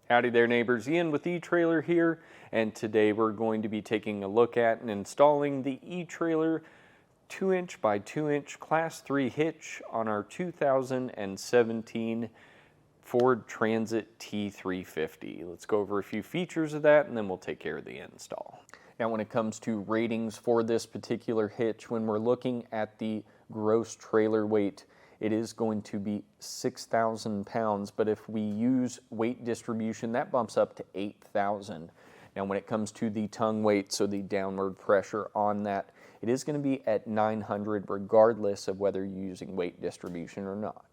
Howdy there neighbors, Ian with eTrailer here, and today we're going to be taking a look at and installing the eTrailer 2-inch by 2-inch Class 3 hitch on our 2017 Ford Transit T350. Let's go over a few features of that and then we'll take care of the install. Now when it comes to ratings for this particular hitch, when we're looking at the gross trailer weight, it is going to be 6,000 pounds, but if we use weight distribution, that bumps up to 8,000. Now when it comes to the tongue weight, so the downward pressure on that, it is going to be at 900 regardless of whether you're using weight distribution or not.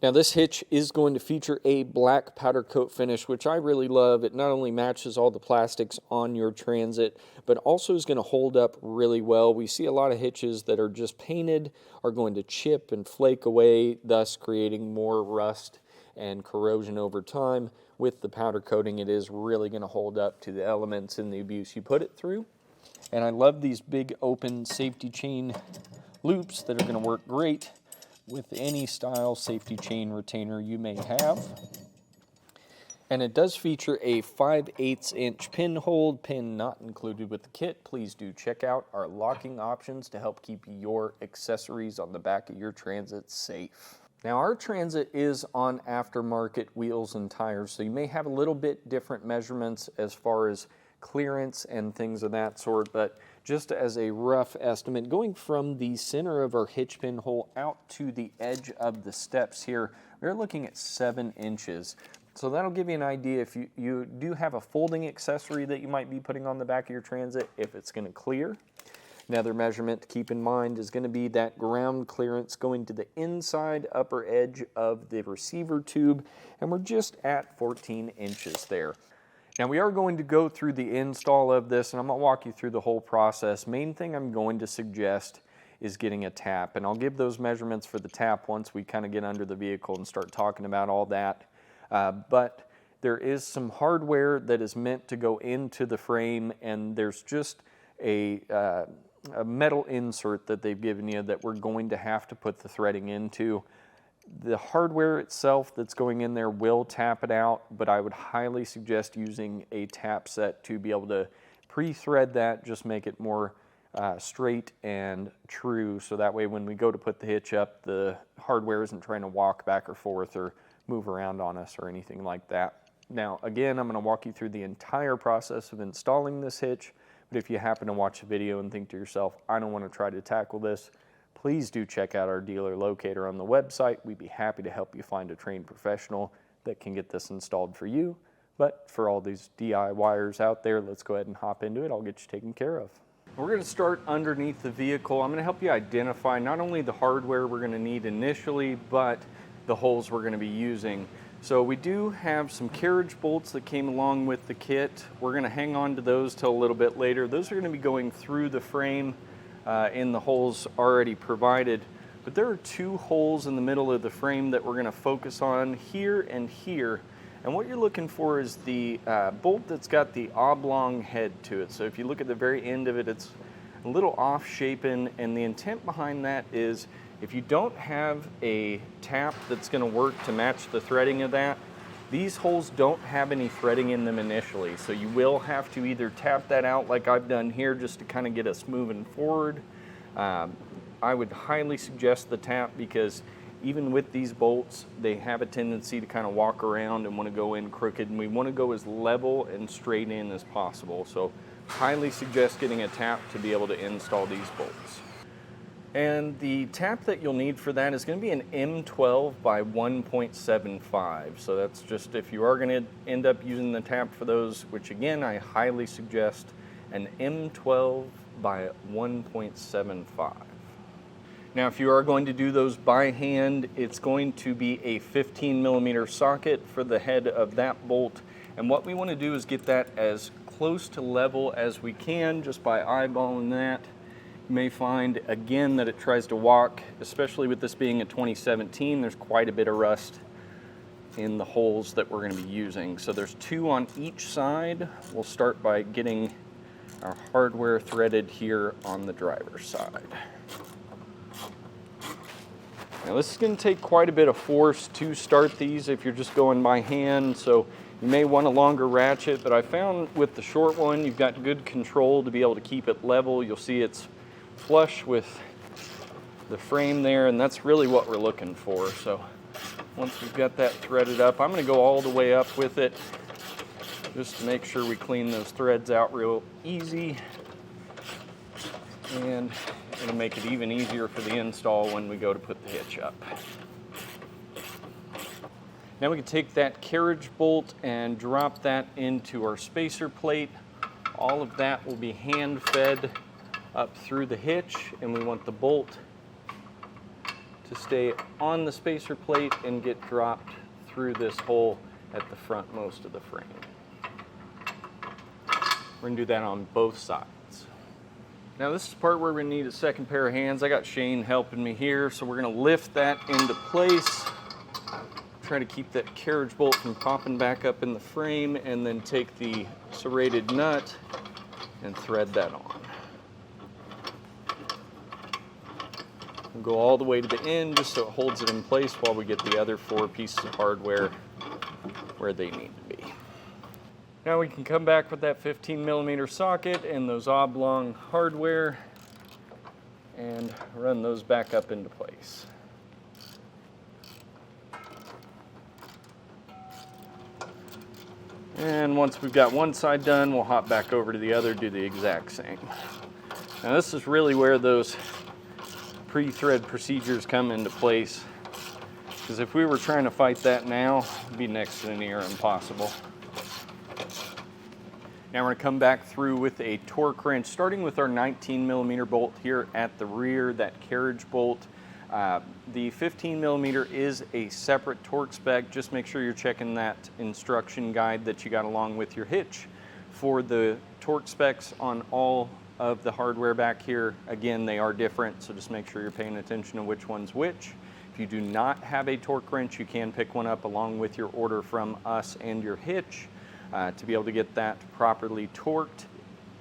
Now this hitch is going to feature a black powder coat finish, which I really love. It not only matches all the plastics on your Transit, but also is going to hold up really well. We see a lot of hitches that are just painted are going to chip and flake away, thus creating more rust and corrosion over time. With the powder coating, it is really going to hold up to the elements and the abuse you put it through. And I love these big open safety chain loops that are going to work great with any style safety chain retainer you may have. And it does feature a 5/8 inch pin hold, pin not included with the kit. Please do check out our locking options to help keep your accessories on the back of your Transit safe. Now our Transit is on aftermarket wheels and tires, so you may have a little bit different measurements as far as clearance and things of that sort, but just as a rough estimate, going from the center of our hitch pin hole out to the edge of the steps here, we're looking at 7 inches. So that'll give you an idea if you do have a folding accessory that you might be putting on the back of your Transit, if it's going to clear. Another measurement to keep in mind is going to be that ground clearance going to the inside upper edge of the receiver tube, and we're just at 14 inches there. Now we are going to go through the install of this, and I'm going to walk you through the whole process. Main thing I'm going to suggest is getting a tap, and I'll give those measurements for the tap once we kind of get under the vehicle and start talking about all that. But there is some hardware that is meant to go into the frame, and there's just a metal insert that they've given you that we're going to have to put the threading into. The hardware itself that's going in there will tap it out, but I would highly suggest using a tap set to be able to pre-thread that, just make it more straight and true, so that way when we go to put the hitch up, the hardware isn't trying to walk back or forth or move around on us or anything like that. Now again, I'm going to walk you through the entire process of installing this hitch, but if you happen to watch the video and think to yourself, I don't want to try to tackle this, please do check out our dealer locator on the website. We'd be happy to help you find a trained professional that can get this installed for you. But for all these DIYers out there, let's go ahead and hop into it. I'll get you taken care of. We're going to start underneath the vehicle. I'm going to help you identify not only the hardware we're going to need initially, but the holes we're going to be using. So we do have some carriage bolts that came along with the kit. We're going to hang on to those till a little bit later. Those are going to be going through the frame in the holes already provided, but there are 2 holes in the middle of the frame that we're going to focus on, here and here. And what you're looking for is the bolt that's got the oblong head to it. So if you look at the very end of it, it's a little off shapen, and the intent behind that is if you don't have a tap that's going to work to match the threading of that, these holes don't have any threading in them initially, so you will have to either tap that out like I've done here just to kind of get us moving forward. I would highly suggest the tap, because even with these bolts, they have a tendency to kind of walk around and want to go in crooked, and we want to go as level and straight in as possible. So highly suggest getting a tap to be able to install these bolts. And the tap that you'll need for that is going to be an M12 by 1.75. So that's just if you are going to end up using the tap for those, which again, I highly suggest an M12 by 1.75. Now, if you are going to do those by hand, it's going to be a 15mm socket for the head of that bolt. And what we want to do is get that as close to level as we can just by eyeballing that. You may find again that it tries to walk, especially with this being a 2017, there's quite a bit of rust in the holes that we're going to be using. So there's 2 on each side. We'll start by getting our hardware threaded here on the driver's side. Now this is going to take quite a bit of force to start these if you're just going by hand, so You may want a longer ratchet, but I found with the short one, you've got good control to be able to keep it level. You'll see it's flush with the frame there, and that's really what we're looking for. So once we've got that threaded up, I'm going to go all the way up with it just to make sure we clean those threads out real easy, and it'll make it even easier for the install when we go to put the hitch up. Now we can take that carriage bolt and drop that into our spacer plate. All of that will be hand fed up through the hitch, and we want the bolt to stay on the spacer plate and get dropped through this hole at the front most of the frame. We're gonna do that on both sides. Now this is the part where we're gonna need a second pair of hands. I got Shane helping me here, so we're gonna lift that into place. Try to keep that carriage bolt from popping back up in the frame, and then take the serrated nut and thread that on. We'll go all the way to the end just so it holds it in place while we get the other 4 pieces of hardware where they need to be. Now we can come back with that 15mm socket and those oblong hardware and run those back up into place. And once we've got one side done, we'll hop back over to the other, do the exact same. Now this is really where those pre-thread procedures come into place, because if we were trying to fight that now, it'd be next to near impossible. Now we're going to come back through with a torque wrench, starting with our 19mm bolt here at the rear, that carriage bolt. The 15mm is a separate torque spec. Just make sure you're checking that instruction guide that you got along with your hitch. For the torque specs on all of the hardware back here, again, they are different, so just make sure you're paying attention to which one's which. If you do not have a torque wrench, you can pick one up along with your order from us and your hitch to be able to get that properly torqued.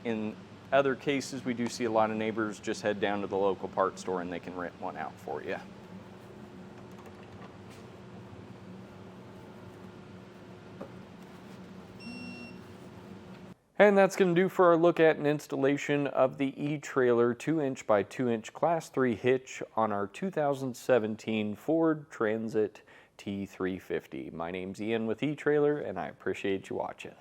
In other cases, we do see a lot of neighbors just head down to the local parts store and they can rent one out for you. And that's going to do for our look at an installation of the eTrailer 2" by 2" Class 3 hitch on our 2017 Ford Transit T350. My name's Ian with eTrailer, and I appreciate you watching.